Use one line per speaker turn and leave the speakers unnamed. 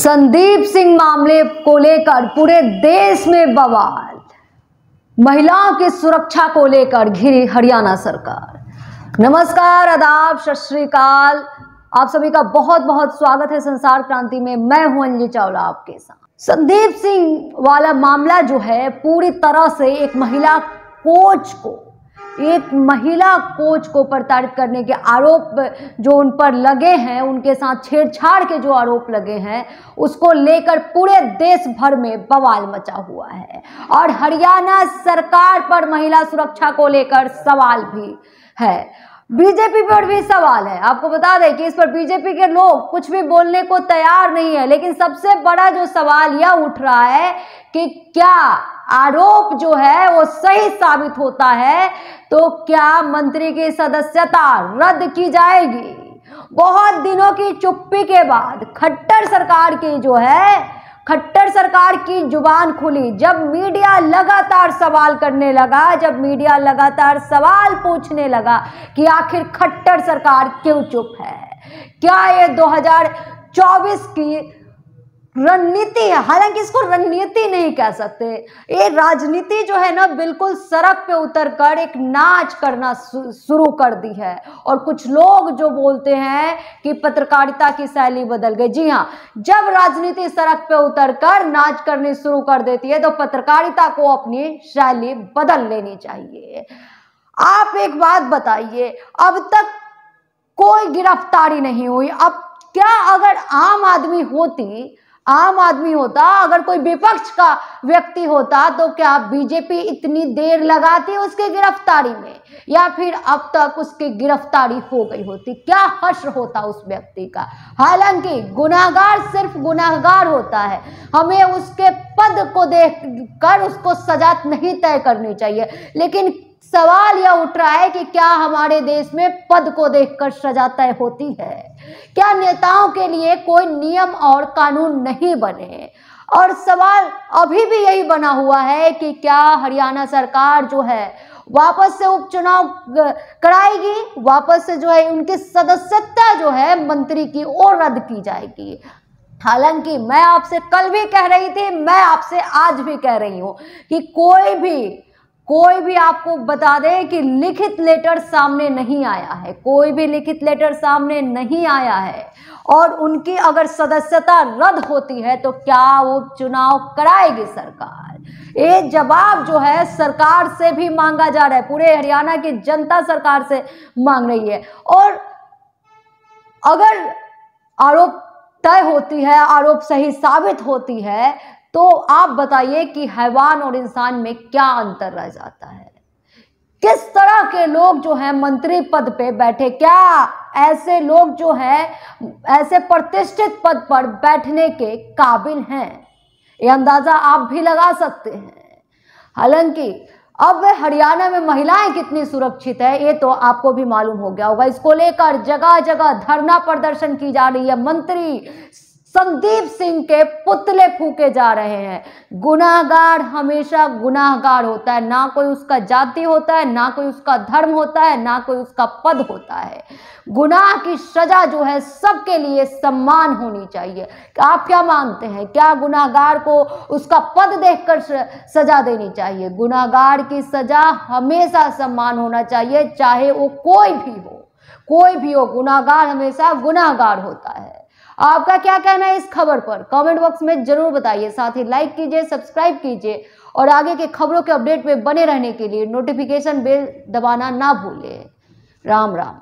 संदीप सिंह मामले को लेकर पूरे देश में बवाल। महिलाओं की सुरक्षा को लेकर घिरी हरियाणा सरकार। नमस्कार, आदाब, सत श्री अकाल। आप सभी का बहुत बहुत स्वागत है संसार क्रांति में। मैं हूं अंजलि चावला आपके साथ। संदीप सिंह वाला मामला जो है पूरी तरह से एक महिला कोच को प्रताड़ित करने के आरोप जो उन पर लगे हैं, उनके साथ छेड़छाड़ के जो आरोप लगे हैं, उसको लेकर पूरे देश भर में बवाल मचा हुआ है। और हरियाणा सरकार पर महिला सुरक्षा को लेकर सवाल भी है, बीजेपी पर भी सवाल है। आपको बता दें कि इस पर बीजेपी के लोग कुछ भी बोलने को तैयार नहीं है। लेकिन सबसे बड़ा जो सवाल यह उठ रहा है कि क्या आरोप जो है वो सही साबित होता है तो क्या मंत्री की सदस्यता रद्द की जाएगी। बहुत दिनों की चुप्पी के बाद खट्टर सरकार की जुबान खुली। जब मीडिया लगातार सवाल करने लगा, जब मीडिया लगातार सवाल पूछने लगा कि आखिर खट्टर सरकार क्यों चुप है, क्या ये 2024 की रणनीति है। हालांकि इसको रणनीति नहीं कह सकते, ये राजनीति जो है ना, बिल्कुल सड़क पे उतरकर एक नाच करना शुरू कर दी है। और कुछ लोग जो बोलते हैं कि पत्रकारिता की शैली बदल गई। जी हाँ, जब राजनीति सड़क पे उतरकर नाच करनी शुरू कर देती है तो पत्रकारिता को अपनी शैली बदल लेनी चाहिए। आप एक बात बताइए, अब तक कोई गिरफ्तारी नहीं हुई। अब क्या अगर आम आदमी होता, अगर कोई विपक्ष का व्यक्ति होता तो क्या बीजेपी इतनी देर लगाती उसकी गिरफ्तारी में, या फिर अब तक उसकी गिरफ्तारी हो गई होती? क्या हश्र होता उस व्यक्ति का। हालांकि गुनाहगार सिर्फ गुनाहगार होता है, हमें उसके पद को देखकर उसको सजा नहीं तय करनी चाहिए। लेकिन सवाल यह उठ रहा है कि क्या हमारे देश में पद को देखकर सजा तय होती है? क्या नेताओं के लिए कोई नियम और कानून नहीं बने? और सवाल अभी भी यही बना हुआ है कि क्या हरियाणा सरकार जो है वापस से उपचुनाव कराएगी, वापस से जो है उनकी सदस्यता जो है मंत्री की और रद्द की जाएगी। हालांकि मैं आपसे कल भी कह रही थी, मैं आपसे आज भी कह रही हूं कि कोई भी आपको बता दे कि लिखित लेटर सामने नहीं आया है, कोई भी लिखित लेटर सामने नहीं आया है। और उनकी अगर सदस्यता रद्द होती है तो क्या वो चुनाव कराएगी सरकार? ये जवाब जो है सरकार से भी मांगा जा रहा है, पूरे हरियाणा की जनता सरकार से मांग रही है। और अगर आरोप तय होती है, आरोप सही साबित होती है, तो आप बताइए कि हैवान और इंसान में क्या अंतर रह जाता है। किस तरह के लोग जो हैं मंत्री पद पे बैठे, क्या ऐसे लोग जो हैं ऐसे प्रतिष्ठित पद पर बैठने के काबिल हैं? ये अंदाजा आप भी लगा सकते हैं। हालांकि अब हरियाणा में महिलाएं कितनी सुरक्षित है ये तो आपको भी मालूम हो गया होगा। इसको लेकर जगह जगह धरना प्रदर्शन की जा रही है। मंत्री संदीप सिंह के पुतले फूके जा रहे हैं। गुनाहगार हमेशा गुनाहगार होता है, ना कोई उसका जाति होता है, ना कोई उसका धर्म होता है, ना कोई उसका पद होता है। गुनाह की सजा जो है सबके लिए समान होनी चाहिए। आप क्या मानते हैं, क्या गुनाहगार को उसका पद देखकर सजा देनी चाहिए? गुनाहगार की सजा हमेशा समान होना चाहिए, चाहे वो कोई भी हो। गुनाहगार हमेशा गुनाहगार होता है। आपका क्या कहना है इस खबर पर? कमेंट बॉक्स में जरूर बताइए। साथ ही लाइक कीजिए, सब्सक्राइब कीजिए और आगे के खबरों के अपडेट में बने रहने के लिए नोटिफिकेशन बेल दबाना ना भूलिए। राम राम।